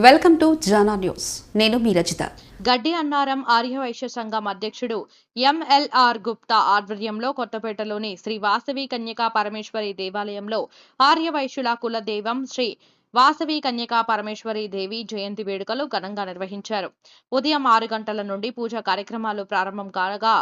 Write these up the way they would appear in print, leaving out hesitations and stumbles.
Welcome to Jana news. నేను మీ రజిత. గడ్డి అన్నారం ఆర్యవైశ్య సంఘం అధ్యక్షుడు ఎంఎల్ఆర్ గుప్తా ఆధ్వర్యంలో కొత్తపేటలోని శ్రీ వాసవి కన్యకా పరమేశ్వరి దేవాలయంలో ఆర్యవైశ్యుల కులదైవం శ్రీ వాసవి కన్యకా పరమేశ్వరి దేవి జయంతి వేడుకలు ఘనంగా నిర్వహించారు. ఉదయం 6 గంటల నుండి పూజా కార్యక్రమాలు ప్రారంభం కాగా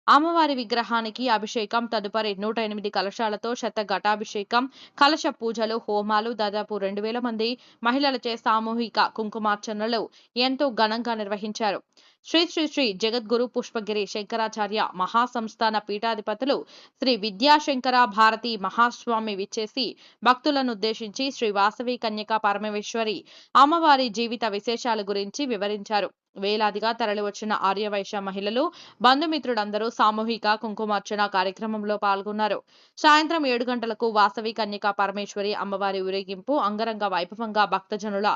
అమ్మవారి విగ్రహానికి అభిషేకం, తదుపరి 108 కలశాలతో శతఘటాభిషేకం, కలశ పూజలు, హోమాలు, దాదాపు 2000 మంది మహిళలచే సామూహిక కుంకుమార్చనలు ఎంతో ఘనంగా నిర్వహించారు. శ్రీ శ్రీ శ్రీ జగద్గురు పుష్పగిరి శంకరాచార్య మహాసంస్థాన పీఠాధిపతులు శ్రీ విద్యాశంకర భారతి మహాస్వామి విచ్చేసి భక్తులను ఉద్దేశించి శ్రీ వాసవి కన్యకా పరమేశ్వరి అమ్మవారి జీవిత విశేషాల గురించి వివరించారు. వేలాదిగా తరలివచ్చిన ఆర్యవైశ్య మహిళలు, బంధుమిత్రులందరూ సామూహిక కుంకుమార్చన కార్యక్రమంలో పాల్గొన్నారు. సాయంత్రం 7 గంటలకు వాసవి కన్యకా పరమేశ్వరి అమ్మవారి ఊరేగింపు అంగరంగ వైభవంగా భక్తజనుల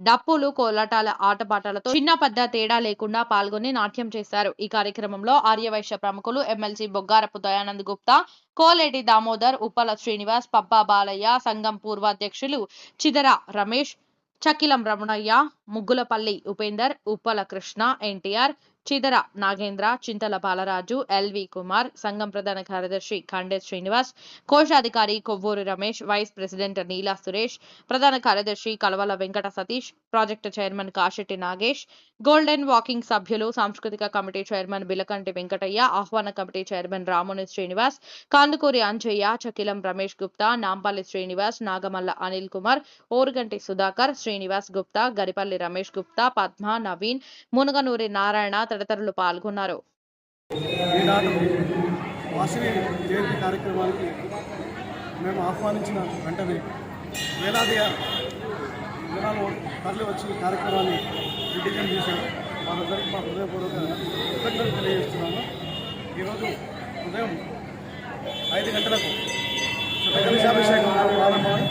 డప్పులు, కోలాటాల ఆటపాటలతో చిన్న పెద్ద తేడా లేకుండా పాల్గొని నాట్యం చేశారు. ఈ కార్యక్రమంలో ఆర్యవైశ్య ప్రముఖులు ఎమ్మెల్సీ బొగ్గారపు దయానంద్ గుప్తా, కోలేటి దామోదర్, ఉప్పల శ్రీనివాస్, పబ్బా బాలయ్య, సంఘం పూర్వాధ్యక్షులు చిదర రమేష్, చకిలం రమణయ్య, ముగ్గులపల్లి ఉపేందర్, ఉప్పల కృష్ణ, ఎన్టీఆర్, చిదర నాగేంద్ర, చింతల బాలరాజు, ఎల్వి కుమార్, సంఘం ప్రధాన కార్యదర్శి ఖండే శ్రీనివాస్, కోశాధికారి కొవ్వూరి రమేష్, వైస్ ప్రెసిడెంట్ నీలా సురేష్, ప్రధాన కార్యదర్శి Kalavala Venkata Satish, project chairman Kasetti Nagesh, golden walking సభ్యులు, సాంస్కృతిక కమిటీ చైర్మన్ బిలకంటి వెంకటయ్య, ఆహ్వాన కమిటీ చైర్మన్ రాముని శ్రీనివాస్, కాందుకూరి అంజయ్య, చకిలం రమేష్ గుప్తా, నాంపల్లి శ్రీనివాస్, నాగమల్ల అనిల్ కుమార్, ఓరుగంటి సుధాకర్, శ్రీనివాస్ గుప్తా, గరిపల్లి రమేష్ గుప్తా, పద్మ, నవీన్, మునగనూరి నారాయణ తదితరులు పాల్గొన్నారు. ఈనాడు వాసవి జయంతి కార్యక్రమానికి మేము ఆహ్వానించిన వెంటనే వేలాది జనాలు తరలి వచ్చి కార్యక్రమాన్ని విజయం చేశారు. వారందరికీ మా హృదయపూర్వక కృతజ్ఞతలు తెలియజేస్తున్నాము. ఈరోజు ఉదయం 5 గంటలకు కలశాభిషేకం ప్రారంభమై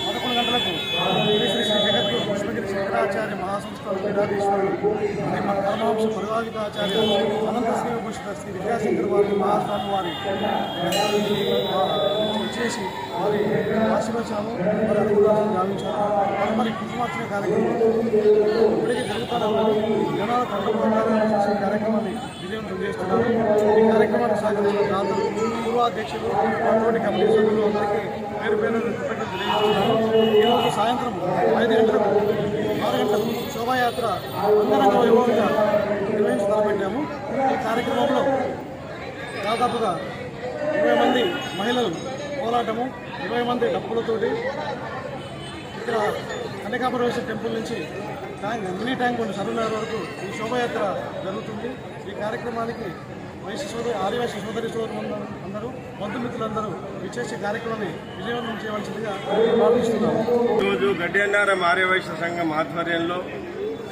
11 గంటలకు శ్రీ శ్రీ జగద్గురు పుష్పగిరి శంకరాచార్య మహాసంస్థాన పీఠాధీశ్వరులు పరమహంస పరమాధికాచార్య అనంత శ్రీ పుష్ప శ్రీ విద్యాశంకర వారి మహాస్వామి వారి చేసి వారి ఆశీర్వచనము వారి అనుగ్రహాన్ని గావించారు. మరి కుంకుమార్చన కార్యక్రమం ఇప్పటికీ జరుగుతున్న జనాల చేసే కార్యక్రమాన్ని విజయవంతం చేస్తున్నారు. ఈ కార్యక్రమాన్ని సహకరించిన దాతలు, పూర్వాధ్యక్షులు, తోటి కమిటీ సభ్యులు అందరికీ పేరు పేరు కృతజ్ఞతలు తెలియజేస్తున్నారు. ఈరోజు సాయంత్రం 5 గంటలకు 6 గంటలకు శోభాయాత్ర అంగరంగ వైభవంగా నిర్వహించి తలపెట్టాము. ఈ కార్యక్రమంలో దాదాపుగా 20 మంది మహిళలు పోరాటము, 20 మంది డప్పులతోటి ఇక్కడ కన్యకాపరమేశ్వర టెంపుల్ నుంచి మినీ ట్యాంక్ ఉండి సరళనగర్ వరకు ఈ శోభాయాత్ర జరుగుతుంది. ఈ కార్యక్రమానికి ఆదివాసీ సోదరి సోదరులు అందరూ, బంధుమిత్రులందరూ విచ్చేసే కార్యక్రమాన్ని విజయవంతం చేయవలసిందిగా ప్రార్థిస్తున్నాము. ఈరోజు గడ్డి అన్నారం ఆర్యవైశ్య సంఘం ఆధ్వర్యంలో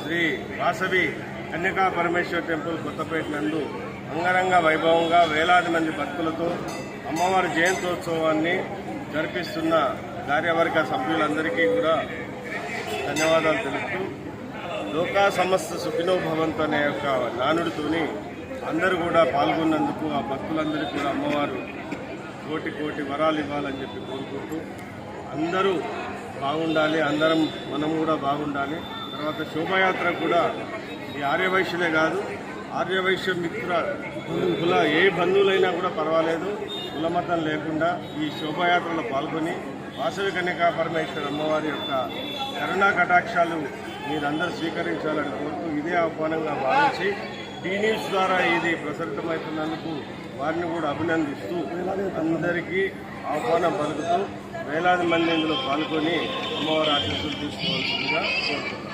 శ్రీ వాసవి కన్యకా పరమేశ్వర టెంపుల్ కొత్తపేట నందు అంగరంగ వైభవంగా వేలాది మంది భక్తులతో అమ్మవారి జయంతోత్సవాన్ని జరిపిస్తున్న కార్యవర్గ సభ్యులందరికీ కూడా ధన్యవాదాలు తెలుపుతూ, లోకా సమస్త సుఖినో భవంతు అనే యొక్క నానుడితోని అందరూ కూడా పాల్గొన్నందుకు ఆ భక్తులందరికీ కూడా అమ్మవారు కోటి కోటి వరాలు ఇవ్వాలని చెప్పి కోరుకుంటూ, అందరూ బాగుండాలి, మనం కూడా బాగుండాలి. తర్వాత శోభాయాత్ర కూడా ఈ ఆర్యవైశ్యులే కాదు, ఆర్యవైశ్య మిత్ర కుల ఏ బంధువులైనా కూడా పర్వాలేదు, కులమతం లేకుండా ఈ శోభాయాత్రలో పాల్గొని వాసవి కన్యకా పరమేశ్వర అమ్మవారి యొక్క కరుణా కటాక్షాలు మీరందరూ స్వీకరించాలని కోరుతూ, ఇదే ఆహ్వానంగా భావించి టీ న్యూస్ ద్వారా ఇది ప్రసరితమవుతున్నందుకు వారిని కూడా అభినందిస్తూ అందరికీ ఆహ్వానం పలుకుతూ వేలాది మంది ఇందులో పాల్గొని అమ్మవారి ఆశీస్సులు తీసుకోవాల్సిందిగా కోరుతున్నాను.